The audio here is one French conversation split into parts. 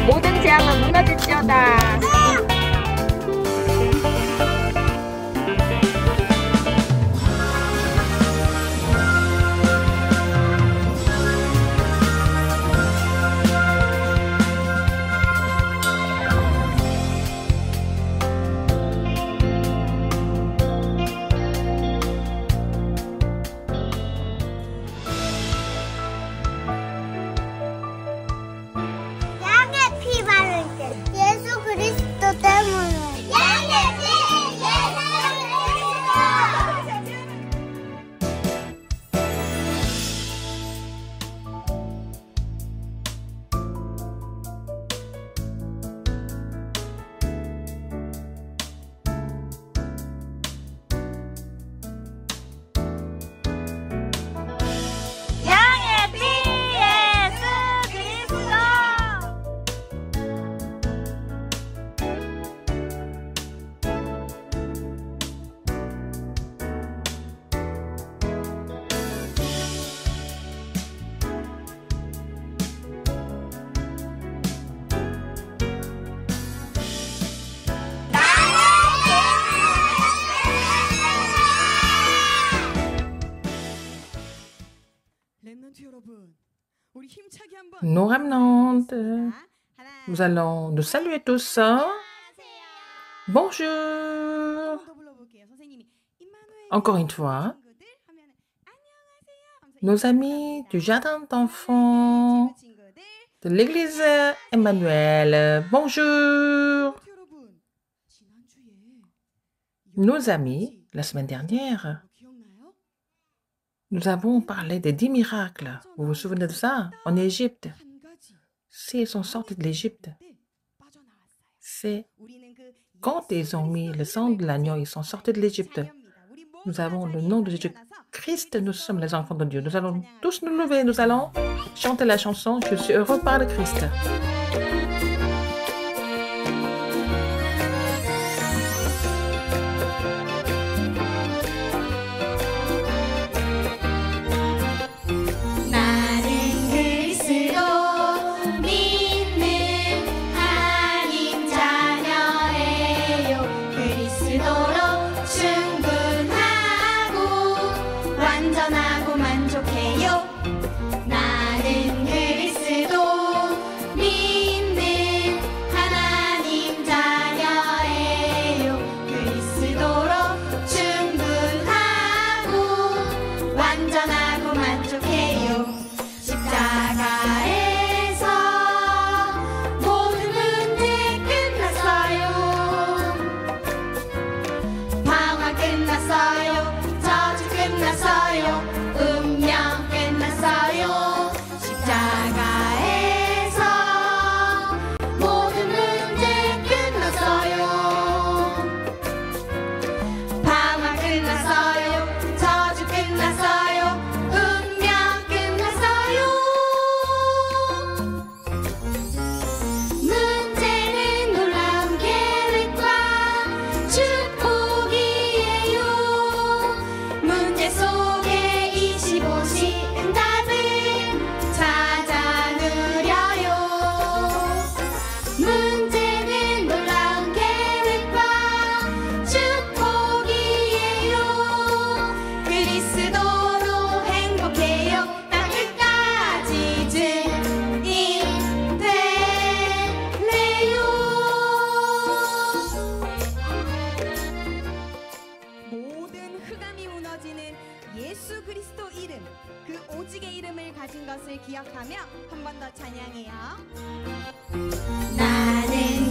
모든 재앙은 무너질지어다. 양의 피 바를 때 예수 그리스도 때문에 양의 피 Nos ramenantes, nous allons nous saluer tous. Bonjour. Encore une fois, nos amis du jardin d'enfants de l'église Emmanuel. Bonjour. Nos amis, la semaine dernière, nous avons parlé des 10 miracles. Vous vous souvenez de ça? En Égypte. Si ils sont sortis de l'Égypte, c'est quand ils ont mis le sang de l'agneau, ils sont sortis de l'Égypte. Nous avons le nom de Jésus-Christ, nous sommes les enfants de Dieu. Nous allons tous nous lever, nous allons chanter la chanson « Je suis heureux par le Christ ». 나는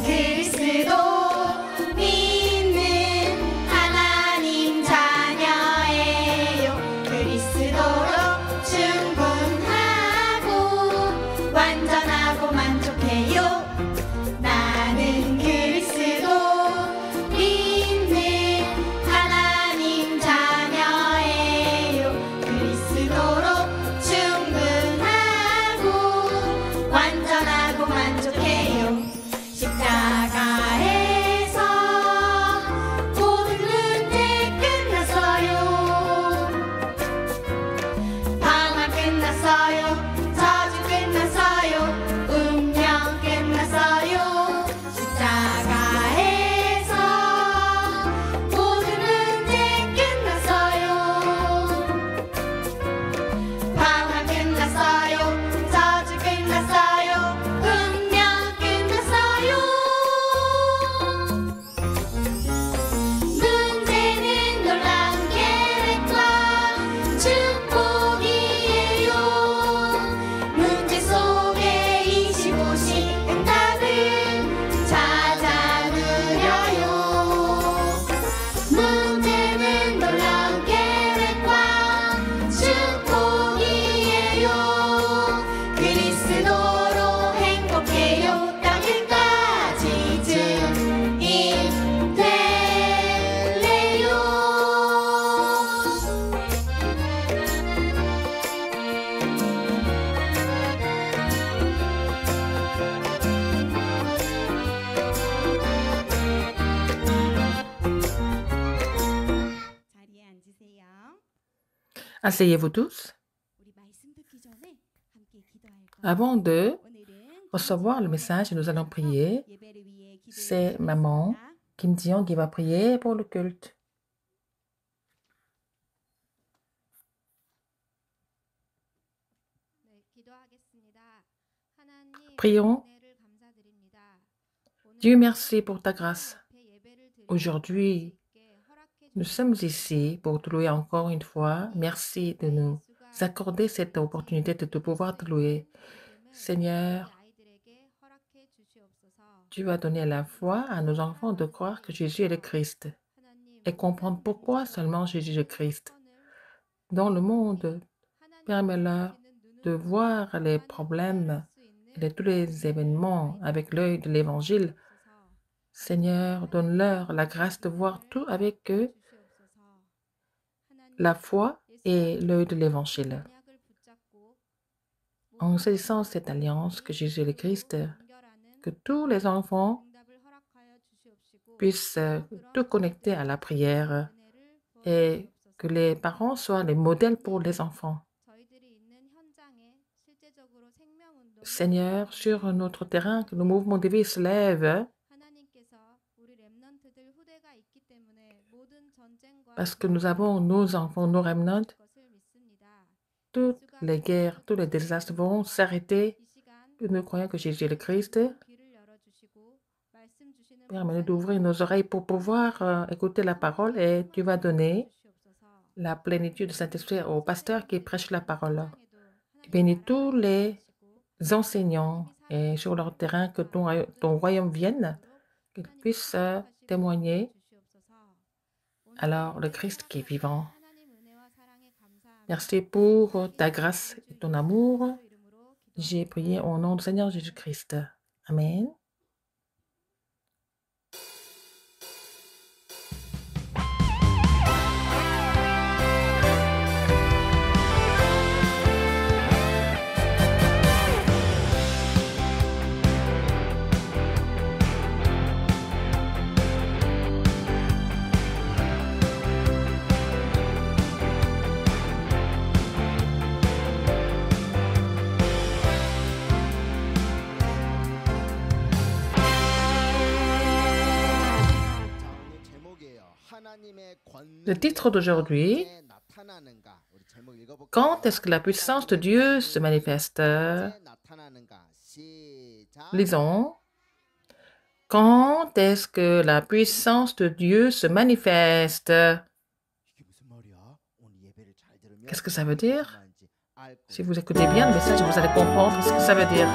그리스도 믿는 하나님 자녀예요. 그리스도로 충분하고 완전하고 만족해요. 나는 그리스도 믿는 하나님 자녀예요. 그리스도로 충분하고 완전하고 만족해요. 십자가에 Asseyez-vous tous. Avant de recevoir le message, nous allons prier. C'est maman Kim Ji-young qui va prier pour le culte. Prions. Dieu, merci pour ta grâce. Aujourd'hui, nous sommes ici pour te louer encore une fois. Merci de nous accorder cette opportunité de pouvoir te louer. Seigneur, tu vas donner la foi à nos enfants de croire que Jésus est le Christ et comprendre pourquoi seulement Jésus est le Christ. Dans le monde, permets-leur de voir les problèmes et tous les événements avec l'œil de l'Évangile. Seigneur, donne-leur la grâce de voir tout avec eux, la foi et l'œil de l'Évangile. En saisissant cette alliance que Jésus est le Christ, que tous les enfants puissent tout connecter à la prière et que les parents soient les modèles pour les enfants. Seigneur, sur notre terrain, que le mouvement de vie se lève parce que nous avons nos enfants, nos remnants. Toutes les guerres, tous les désastres vont s'arrêter. Nous croyons que Jésus est le Christ. Permets-nous d'ouvrir nos oreilles pour pouvoir écouter la parole et tu vas donner la plénitude du Saint-Esprit au pasteur qui prêche la parole. Bénis tous les enseignants et sur leur terrain, que ton royaume vienne, qu'ils puissent témoigner. Alors, le Christ qui est vivant. Merci pour ta grâce et ton amour. J'ai prié au nom du Seigneur Jésus-Christ. Amen. Le titre d'aujourd'hui, quand est-ce que la puissance de Dieu se manifeste? Lisons. Quand est-ce que la puissance de Dieu se manifeste? Qu'est-ce que ça veut dire? Si vous écoutez bien le message, vous allez comprendre ce que ça veut dire.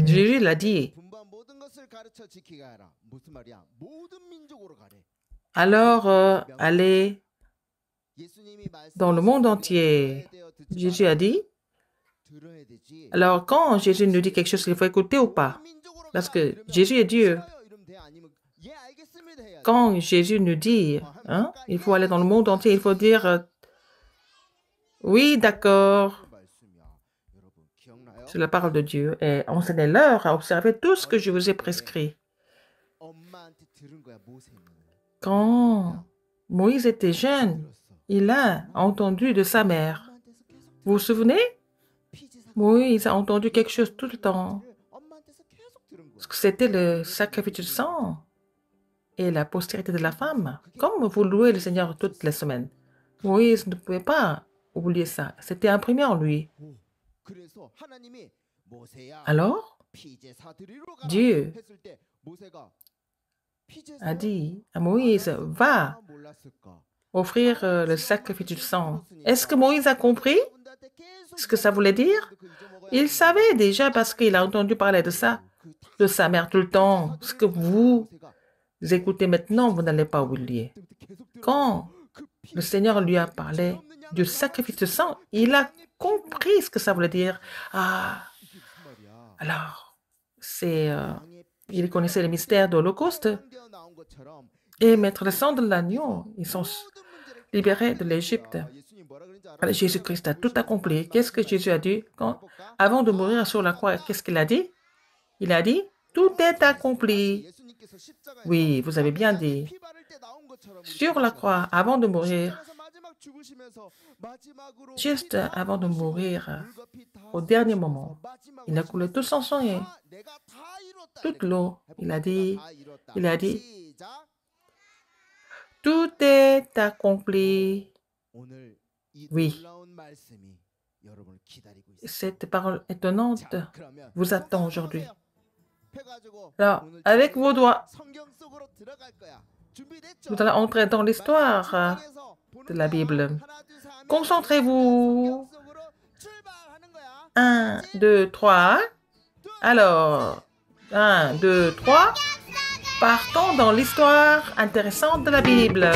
Jésus l'a dit. Alors, allez dans le monde entier. Jésus a dit. Alors, quand Jésus nous dit quelque chose, il faut écouter ou pas? Parce que Jésus est Dieu. Quand Jésus nous dit, il faut aller dans le monde entier, il faut dire, oui, d'accord. C'est la parole de Dieu. Et enseignez-leur à observer tout ce que je vous ai prescrit. Quand Moïse était jeune, il a entendu de sa mère. Vous vous souvenez? Moïse a entendu quelque chose tout le temps. C'était le sacrifice du sang et la postérité de la femme. Comme vous louez le Seigneur toutes les semaines. Moïse ne pouvait pas oublier ça. C'était imprimé en lui. Alors, Dieu a dit à Moïse, va offrir le sacrifice du sang. Est-ce que Moïse a compris ce que ça voulait dire? Il savait déjà parce qu'il a entendu parler de ça, de sa mère tout le temps. Ce que vous écoutez maintenant, vous n'allez pas oublier. Quand le Seigneur lui a parlé du sacrifice du sang, il a compris ce que ça voulait dire. Ah, alors, il connaissait le mystère de l'Holocauste. Et mettre le sang de l'agneau, ils sont libérés de l'Égypte. Jésus-Christ a tout accompli. Qu'est-ce que Jésus a dit avant de mourir sur la croix? Qu'est-ce qu'il a dit? Il a dit, tout est accompli. Oui, vous avez bien dit. Sur la croix, avant de mourir, juste avant de mourir, au dernier moment, il a coulé tout son sang et toute l'eau. Il a dit, tout est accompli. Oui. Cette parole étonnante vous attend aujourd'hui. Alors, avec vos doigts, vous allez entrer dans l'histoire de la Bible. Concentrez-vous. 1, 2, 3. Alors, 1, 2, 3. Partons dans l'histoire intéressante de la Bible.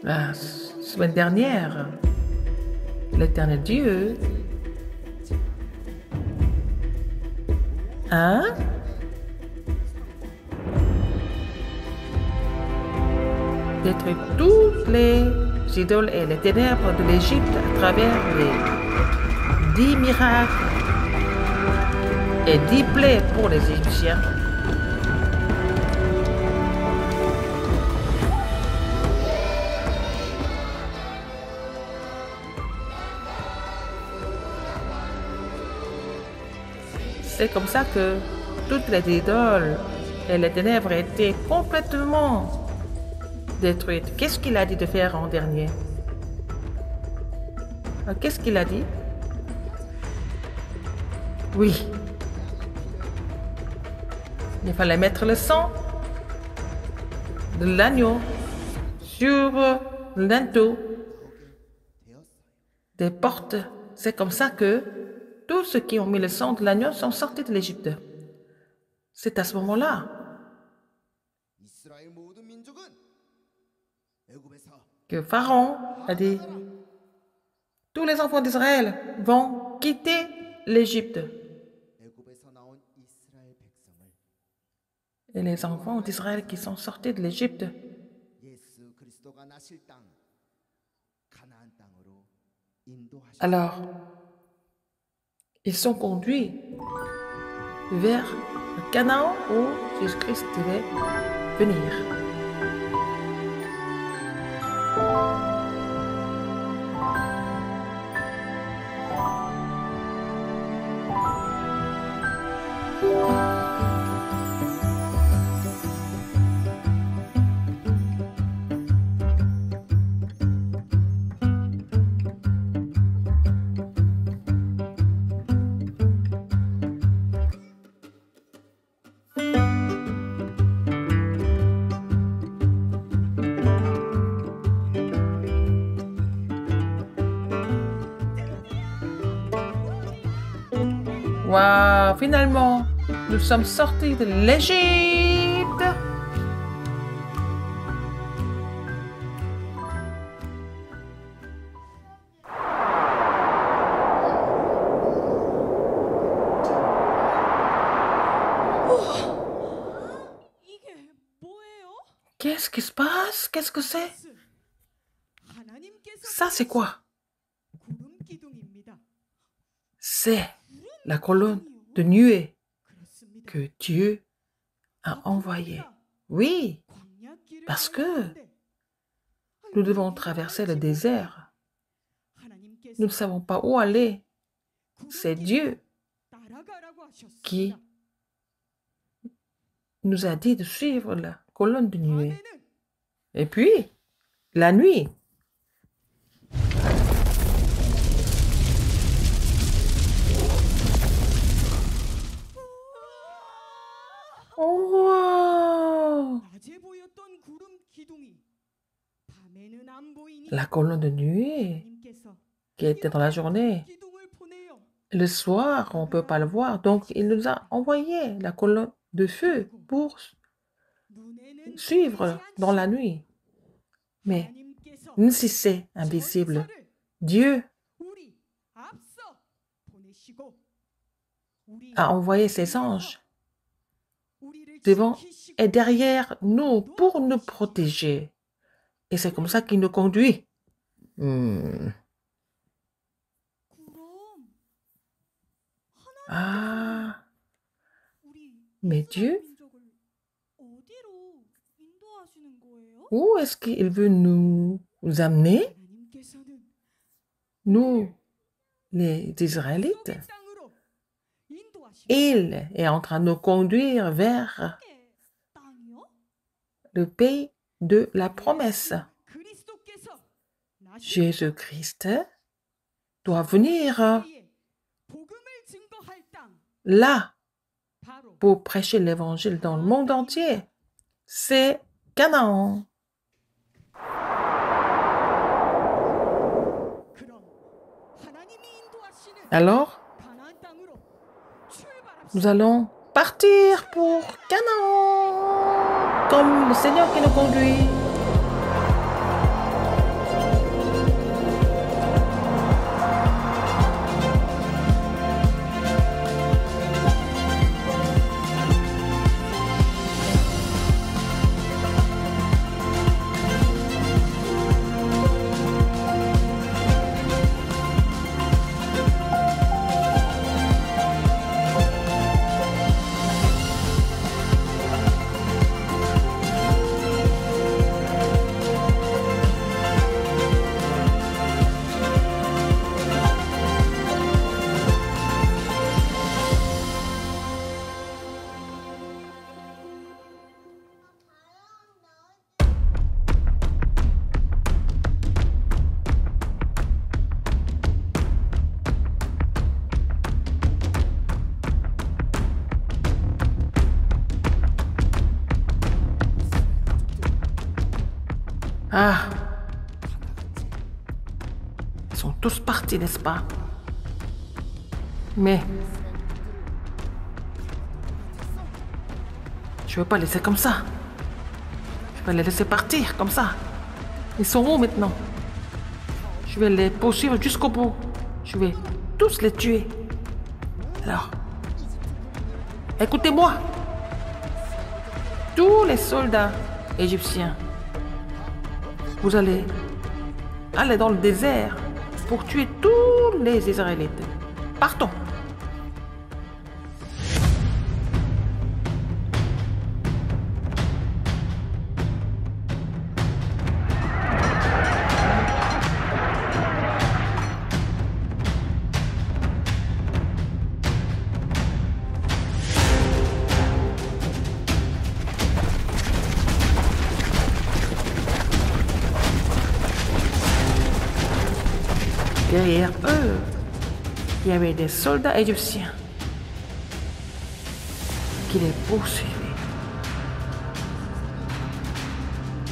La semaine dernière, l'Éternel Dieu a détruit toutes les idoles et les ténèbres de l'Égypte à travers les 10 miracles et 10 plaies pour les Égyptiens. C'est comme ça que toutes les idoles et les ténèbres étaient complètement détruites. Qu'est-ce qu'il a dit de faire en dernier? Qu'est-ce qu'il a dit? Oui. Il fallait mettre le sang de l'agneau sur le linteau des portes. C'est comme ça que tous ceux qui ont mis le sang de l'agneau sont sortis de l'Égypte. C'est à ce moment-là que Pharaon a dit, tous les enfants d'Israël vont quitter l'Égypte. Et les enfants d'Israël qui sont sortis de l'Égypte, alors, ils sont conduits vers le Canaan où Jésus-Christ devait venir. Waouh, finalement, nous sommes sortis de l'Égypte. Qu'est-ce qui se passe? Qu'est-ce que c'est? Ça, c'est quoi? C'est la colonne de nuée que Dieu a envoyé. Oui, parce que nous devons traverser le désert. Nous ne savons pas où aller. C'est Dieu qui nous a dit de suivre la colonne de nuée. Et puis, la nuit. Oh, la colonne de nuée qui était dans la journée. Le soir, on ne peut pas le voir. Donc, il nous a envoyé la colonne de feu pour suivre dans la nuit. Mais même si c'est invisible, Dieu a envoyé ses anges devant et derrière nous pour nous protéger. Et c'est comme ça qu'il nous conduit. Ah, mais Dieu, où est-ce qu'il veut nous amener? Nous, les Israélites. Il est en train de nous conduire vers le pays de la promesse. Jésus-Christ doit venir là pour prêcher l'évangile dans le monde entier. C'est Canaan. Alors, nous allons partir pour Canaan, comme le Seigneur qui nous conduit. Ah, ils sont tous partis, n'est-ce pas? Mais je ne vais pas laisser comme ça. Je vais les laisser partir comme ça. Ils sont où maintenant? Je vais les poursuivre jusqu'au bout. Je vais tous les tuer. Alors, écoutez-moi. Tous les soldats égyptiens, vous allez aller dans le désert pour tuer tous les Israélites. Partons. Derrière eux, il y avait des soldats égyptiens qui les poursuivaient.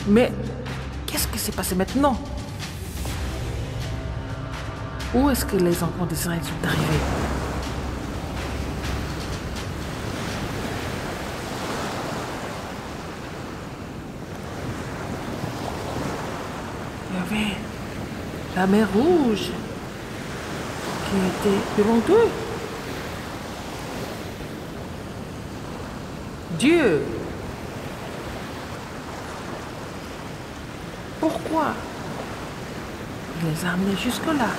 Mais qu'est-ce qui s'est passé maintenant? Où est-ce que les enfants d'Israël sont arrivés? Il y avait la mer Rouge qui était devant eux. Dieu, pourquoi il les a amenés jusque-là?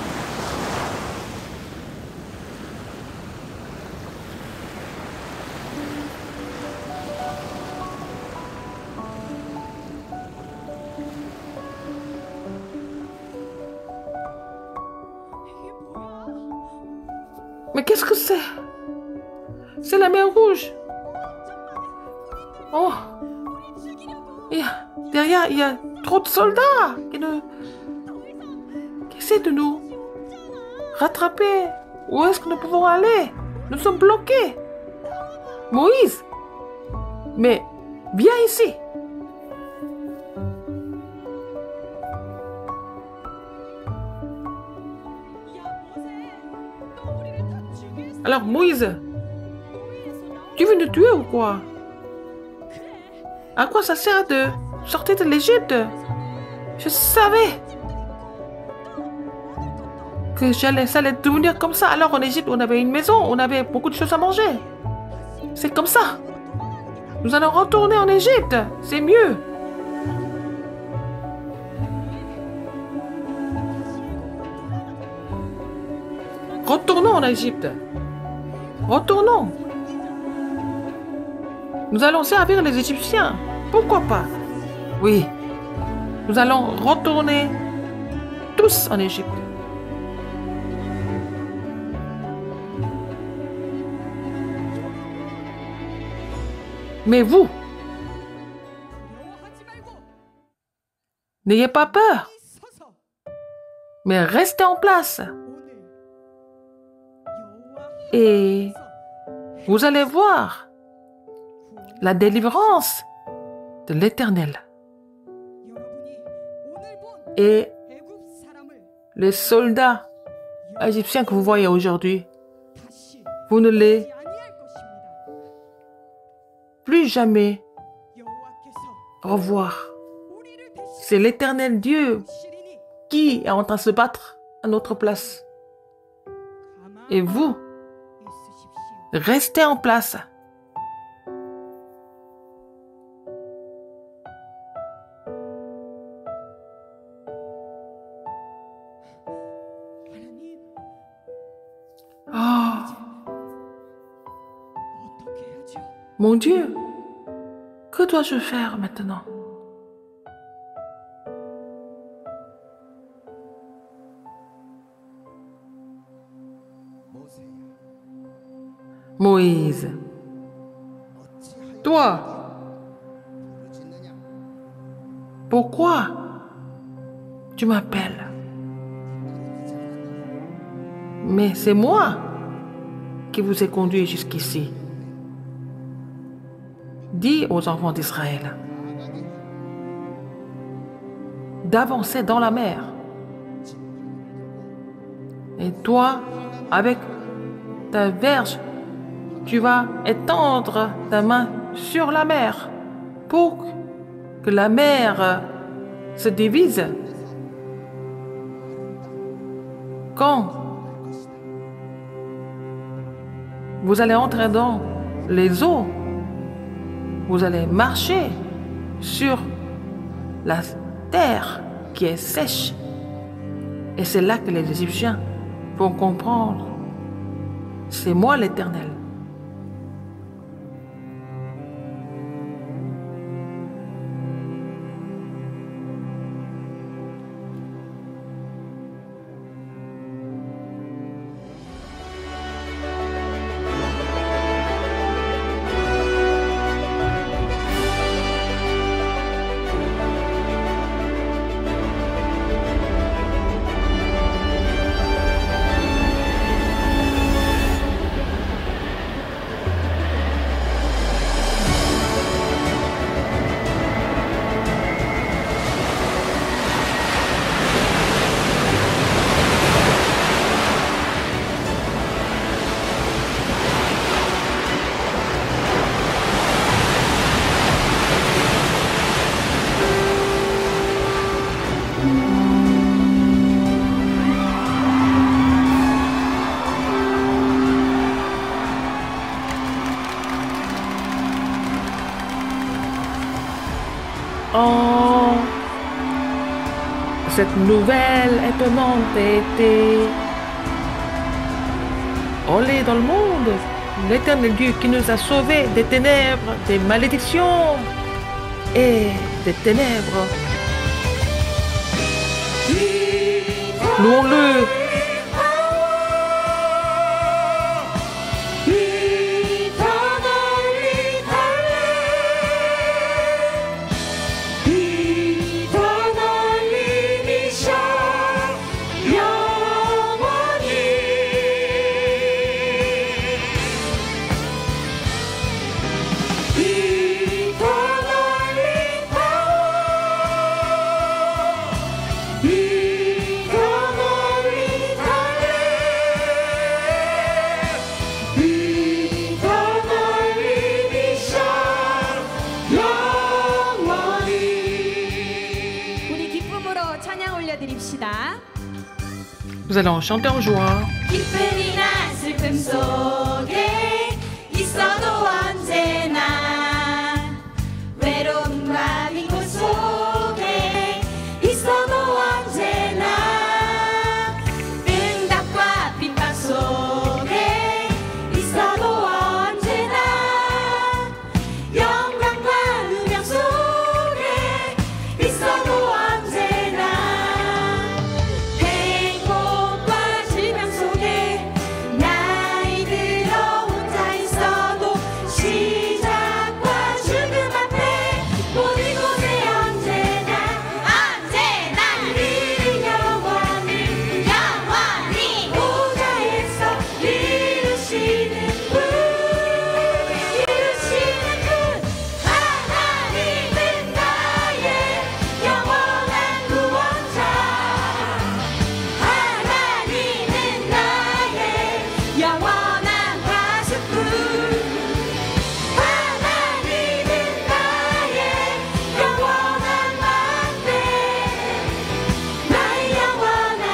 Mais qu'est-ce que c'est? C'est la mer Rouge. Oh. Derrière, il y a trop de soldats qui essaient de nous rattraper. Où est-ce que nous pouvons aller? Nous sommes bloqués. Moïse, mais viens ici. Alors Moïse, tu veux nous tuer ou quoi? À quoi ça sert de sortir de l'Égypte? Je savais que ça allait devenir comme ça. Alors en Égypte, on avait une maison, on avait beaucoup de choses à manger. C'est comme ça. Nous allons retourner en Égypte. C'est mieux. Retournons en Égypte. Retournons. Nous allons servir les Égyptiens. Pourquoi pas? Oui. Nous allons retourner tous en Égypte. Mais vous, n'ayez pas peur, mais restez en place. Et vous allez voir la délivrance de l'Éternel. Et les soldats égyptiens que vous voyez aujourd'hui, vous ne les plus jamais revoir. C'est l'Éternel Dieu qui est en train de se battre à notre place. Et vous, restez en place. Oh, mon Dieu, que dois-je faire maintenant? Moïse, toi, pourquoi tu m'appelles? Mais c'est moi qui vous ai conduit jusqu'ici. Dis aux enfants d'Israël d'avancer dans la mer. Et toi, avec ta verge, tu vas étendre ta main sur la mer pour que la mer se divise. Quand vous allez entrer dans les eaux, vous allez marcher sur la terre qui est sèche. Et c'est là que les Égyptiens vont comprendre. C'est moi l'Éternel. Oh, cette nouvelle étonnante était olée dans le monde. L'Éternel Dieu qui nous a sauvés des ténèbres, des malédictions et des ténèbres. Louons-le. Nous allons chanter en joie. 기쁨이나 슬픔 속에 있어도 언제나 외로움과 빈곳 속에 있어도 언제나 응답과 핍박 속에 있어도 언제나 영광과 누명 속에 있어도 언제나 행복과 질병 속에 나이 들어 혼자 있어도 시작과 죽음 앞에 모든 곳에 언제나 우리는 영원히 보좌에서 이루시는 분 하나님은 나의 영원한 구원자 하나님은 나의 영원한 가수꾼 하나님은 나의 영원한 막대 나의 영원한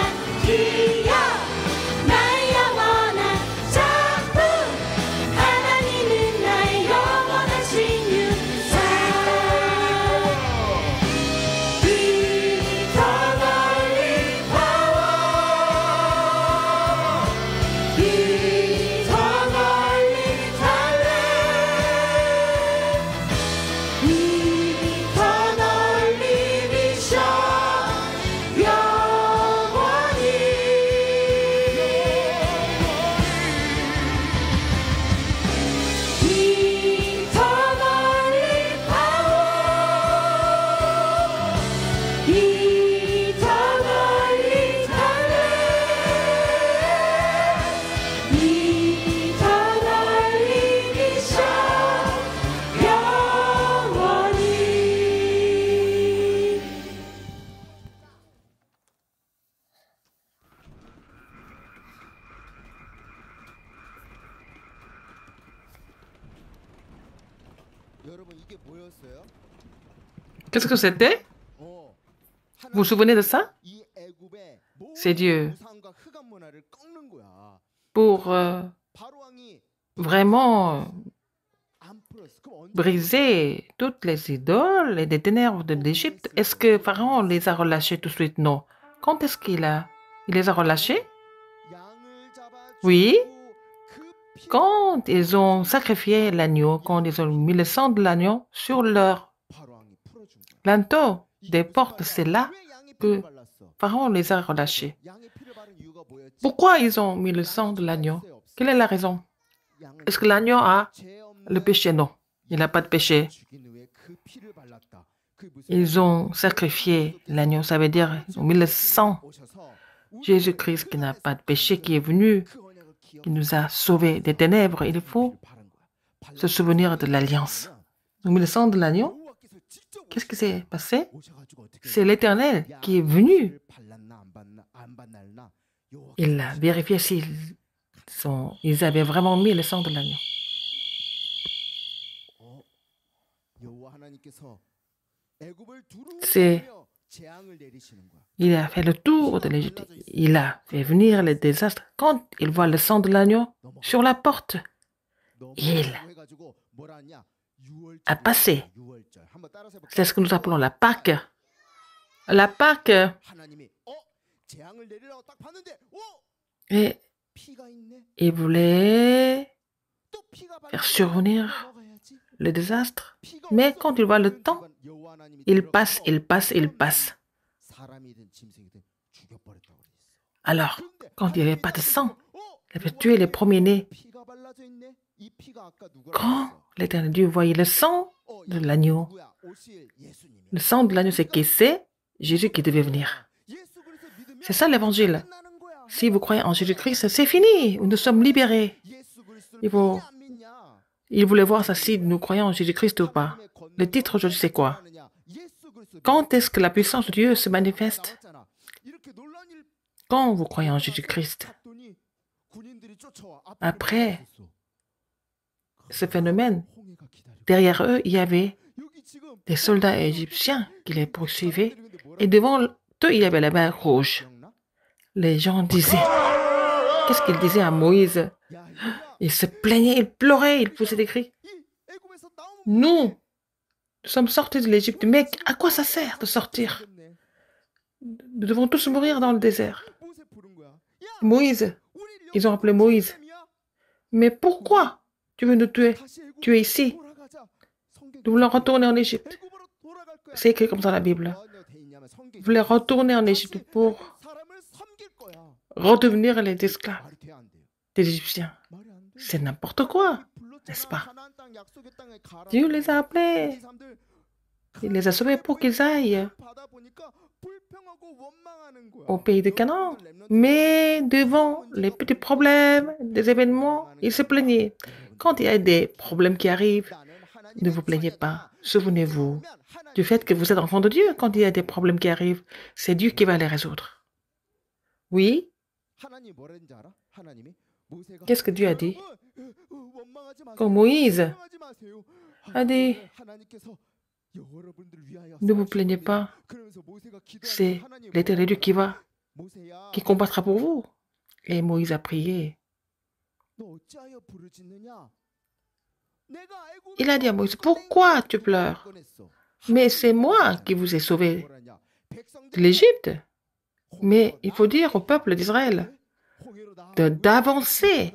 기억 나의 영원한 작품 하나님은 나의 영원한 신유사 더 멀리 파워 더 멀리 달래 더 널리 비춰 영원히 더 멀리 파워 더 멀리 달래 더 널리 비춰 영원히 여러분 이게 뭐였어요? Qu'est-ce que c'était? 어, Vous vous souvenez de ça? 이 애굽의 C'est Dieu. 우상과 흑암 문화를 꺾는 거야. Pour 바로 왕이 vraiment 안 풀었어. 그럼 언제 briser toutes les idoles et des ténèbres de l'Égypte. Est-ce que Pharaon les a relâchés tout de suite? Non. Quand est-ce il les a relâchés? 양을 잡아 Oui. 그 피 Quand ils ont sacrifié l'agneau, quand ils ont mis le sang de l'agneau sur leur 바로 왕이 풀어준 거야. linteau des portes, c'est là 왜 양의 que 피를 발랐어? Pharaon les a relâchés. 양의 피를 바른 이유가 뭐였지? Pourquoi ils ont mis le sang de l'agneau? Quelle est la raison? 양은 Est-ce que l'agneau a 죄 없는 le péché? Non, il n'a pas de péché. 죽인 후에 그 피를 발랐다. 그게 무슨 Ils ont sacrifié l'agneau, ça veut dire ils ont mis le sang. 오셔서 Jésus-Christ qui n'a pas de péché, qui est venu, 그 언약을 qui nous a sauvés des ténèbres. Il faut se souvenir de l'alliance. Ils ont mis le sang de l'agneau. Qu'est-ce qui s'est passé? C'est l'Éternel qui est venu. Il a vérifié ils avaient vraiment mis le sang de l'agneau. Il a fait le tour de l'Égypte. Il a fait venir les désastres. Quand il voit le sang de l'agneau sur la porte, il a passé. C'est ce que nous appelons la Pâque. La Pâque. Et il voulait faire survenir le désastre. Mais quand il voit le temps, il passe, il passe, il passe. Alors, quand il n'y avait pas de sang, il avait tué les premiers-nés. Quand l'Éternel Dieu voyait le sang de l'agneau, le sang de l'agneau, c'est qui? C'est Jésus qui devait venir. C'est ça l'évangile. Si vous croyez en Jésus-Christ, c'est fini. Nous sommes libérés. Il voulait voir ça si nous croyons en Jésus-Christ ou pas. Le titre aujourd'hui, c'est quoi? Quand est-ce que la puissance de Dieu se manifeste? Quand vous croyez en Jésus-Christ. Après ce phénomène, derrière eux, il y avait des soldats égyptiens qui les poursuivaient et devant eux, il y avait la mer rouge. les gens disaient, qu'est-ce qu'ils disaient à Moïse? 야, 이거야. Ils se plaignaient, ils pleuraient, ils poussaient des cris. 이 애굽에서 나오면 Nous sommes sortis de l'Égypte, mais à quoi ça sert de sortir? 되겠네. Nous devons tous mourir dans le désert. 모세 부른 거야. 야, Moïse, 우리를 ils ont appelé Moïse. 셈이야? Mais pourquoi tu veux nous tuer? 다시 애굽으로 Tu es ici. 돌아가자. 성경에 Nous voulons retourner en Égypte. 애굽으로 돌아갈 거야. C'est écrit comme ça dans la Bible. 뭐가 돼 있냐면 성경에 Ils voulaient retourner en Égypte pour 사람을 섬길 거야. redevenir les esclaves 말이 돼야 안 돼요? des Égyptiens. 말이 안 돼. C'est n'importe quoi, n'est-ce pas? Dieu les a appelés. Il les a sauvés pour qu'ils aillent au pays de Canaan. Mais devant les petits problèmes, des événements, ils se plaignaient. Quand il y a des problèmes qui arrivent, ne vous plaignez pas. Souvenez-vous du fait que vous êtes enfant de Dieu. Quand il y a des problèmes qui arrivent, c'est Dieu qui va les résoudre. Oui, qu'est-ce que Dieu a dit? Quand Moïse a dit, ne vous plaignez pas, c'est l'Éternel Dieu qui combattra pour vous. Et Moïse a prié. Il a dit à Moïse, pourquoi tu pleures? Mais c'est moi qui vous ai sauvé de l'Égypte. Mais il faut dire au peuple d'Israël d'avancer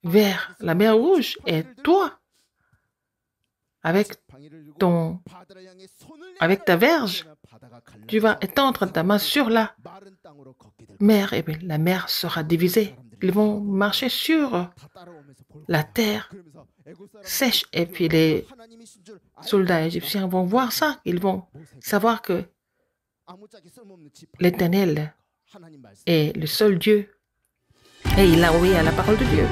vers la mer Rouge. Et toi, avec ta verge, tu vas étendre ta main sur la mer. Et bien, la mer sera divisée. Ils vont marcher sur la terre sèche. Et puis les soldats égyptiens vont voir ça. Ils vont savoir que l'Éternel est le seul Dieu. Et il a obéi à la parole de Dieu.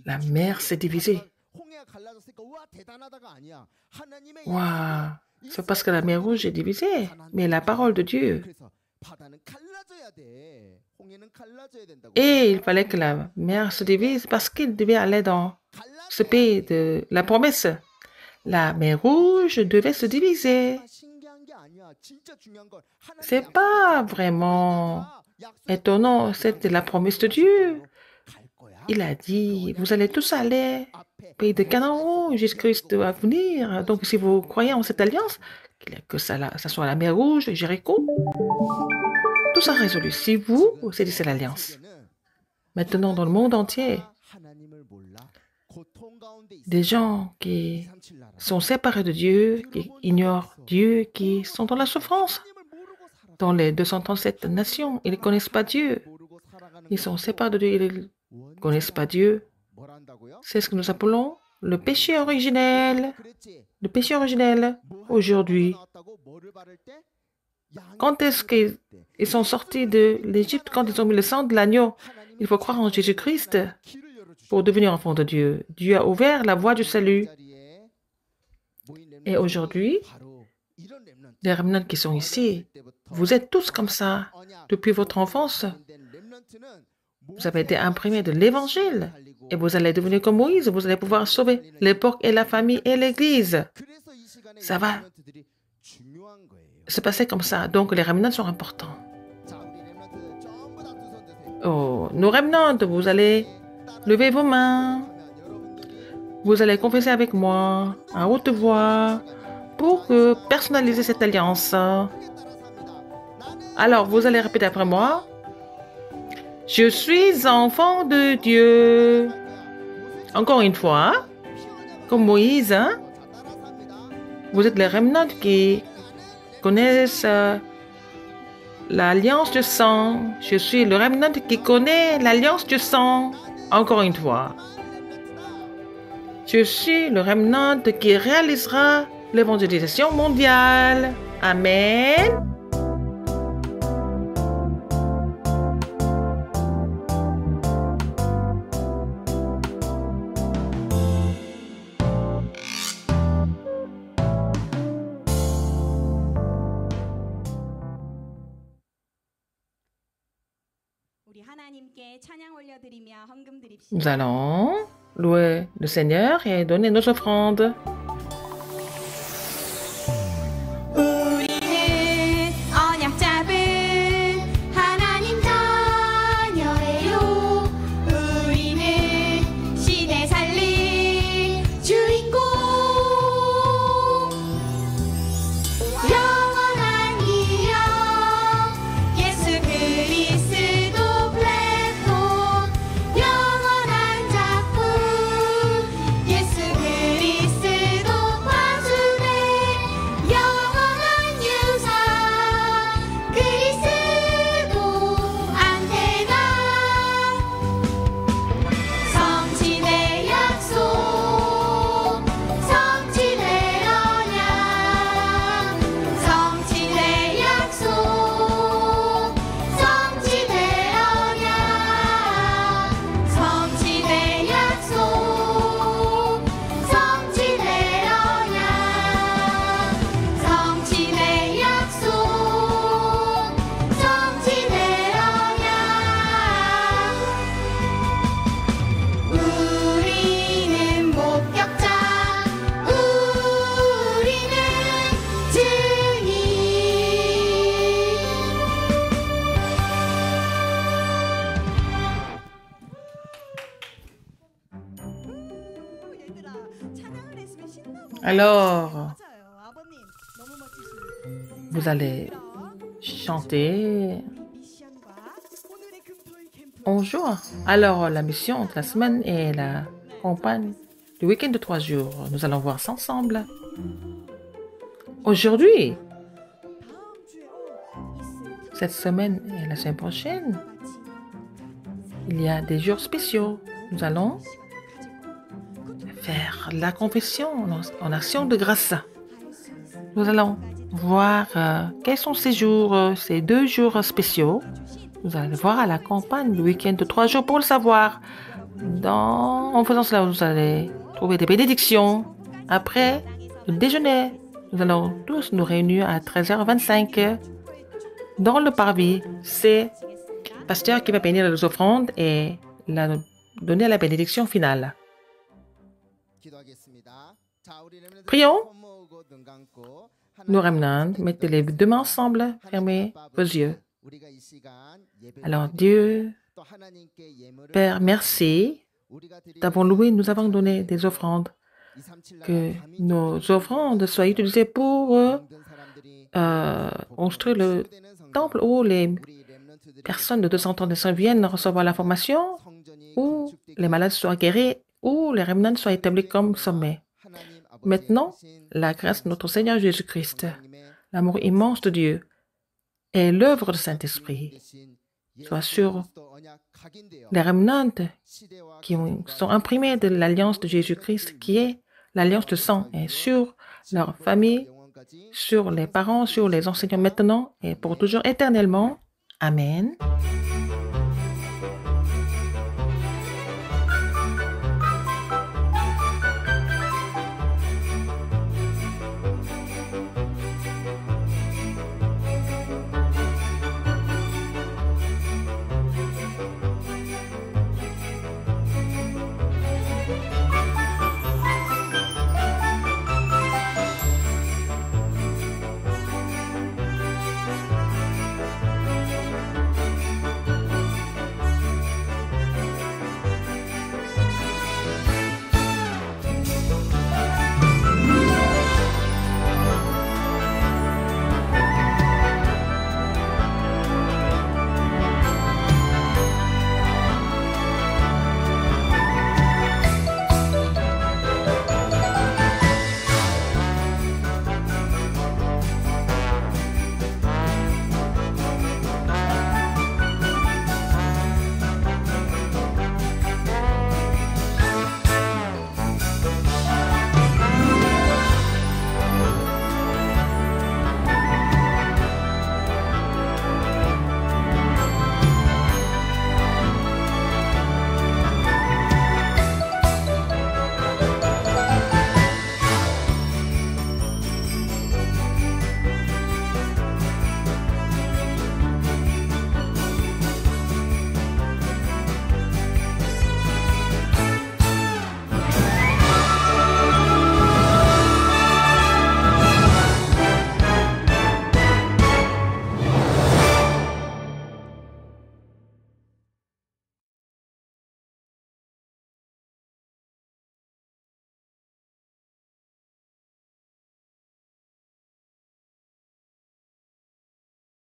La mer s'est divisée. Waouh! C'est parce que la mer Rouge est divisée. Mais la parole de Dieu. Et il fallait que la mer se divise parce qu'il devait aller dans ce pays de la promesse. La mer Rouge devait se diviser. C'est pas vraiment étonnant, c'était la promesse de Dieu. Il a dit, vous allez tous aller au pays de Canaan, Jésus-Christ va venir. Donc si vous croyez en cette alliance, que ça soit la mer Rouge, Jéricho, tout ça résolu. Si vous saisissez l'alliance. Maintenant, dans le monde entier, des gens qui sont séparés de Dieu, qui ignorent Dieu, qui sont dans la souffrance. Dans les 237 nations, ils ne connaissent pas Dieu. Ils sont séparés de Dieu, ils ne connaissent pas Dieu. C'est ce que nous appelons le péché originel. Le péché originel, aujourd'hui. Quand est-ce qu'ils sont sortis de l'Égypte? Quand ils ont mis le sang de l'agneau. Il faut croire en Jésus-Christ pour devenir enfant de Dieu. Dieu a ouvert la voie du salut. Et aujourd'hui, les remnants qui sont ici, vous êtes tous comme ça. Depuis votre enfance, vous avez été imprimés de l'Évangile. Et vous allez devenir comme Moïse. Vous allez pouvoir sauver l'époque et la famille et l'Église. Ça va se passer comme ça. Donc les remnants sont importants. Oh, nos remnants, vous allez lever vos mains. Vous allez confesser avec moi à haute voix pour personnaliser cette alliance. Alors, vous allez répéter après moi. Je suis enfant de Dieu. Encore une fois, comme Moïse, hein? Vous êtes les remnants qui connaissent l'alliance du sang. Je suis le remnant qui connaît l'alliance du sang. Encore une fois. Je suis le remnant qui réalisera l'évangélisation mondiale. Amen. Nous allons louer le Seigneur et donner nos offrandes. 우리는 언약 잡은 하나님 자녀예요. 우리는 시대 살릴 주인공. 영원한 기억 예수 그리스도 플랫폼. 영원한 작품 예수 그리스도 파수대. 영원한 유산 그리스도 안테나. 성취될 약속 성취될 언약. 성취될 약속 성취될 언약. 성취될 약속 성취될 언약. 성취될 약속 성취될 언약. 우리는 목격자 우리는 증인. 얘들아 찬양을 했으면 신나고 Alors, 맞아요. 아버님 너무 멋지십니다. vous allez chanter 미션과 오늘의 금토일 캠프 en juin. Alors, la mission de la semaine est la campagne du week-end de 3 jours. Nous allons voir ça ensemble. Aujourd'hui, 다음 주에 있을 cette semaine et la semaine prochaine, il y a des jours spéciaux. Nous allons faire la confession en action de grâce. Nous allons voir quels sont ces jours, ces 2 jours spéciaux. Vous allez voir à la campagne du week-end de 3 jours pour le savoir. En faisant cela, vous allez trouver des bénédictions. Après le déjeuner, nous allons tous nous réunir à 13h25 dans le parvis. C'est le pasteur qui va bénir les offrandes et donner la bénédiction finale. Prions. Nous remnants, mettez les 2 mains ensemble, fermez vos yeux. Alors Dieu, Père, merci d'avoir loué, nous avons donné des offrandes. Que nos offrandes soient utilisées pour construire le temple où les personnes de 200 ans d'anciens viennent recevoir la formation, où les malades soient guéris, où les remnants soient établis comme sommet. Maintenant, la grâce de notre Seigneur Jésus-Christ, l'amour immense de Dieu et l'œuvre du Saint-Esprit soit sur les remnants qui sont imprimés de l'alliance de Jésus-Christ, qui est l'alliance de sang, et sur leur famille, sur les parents, sur les enseignants maintenant et pour toujours éternellement. Amen.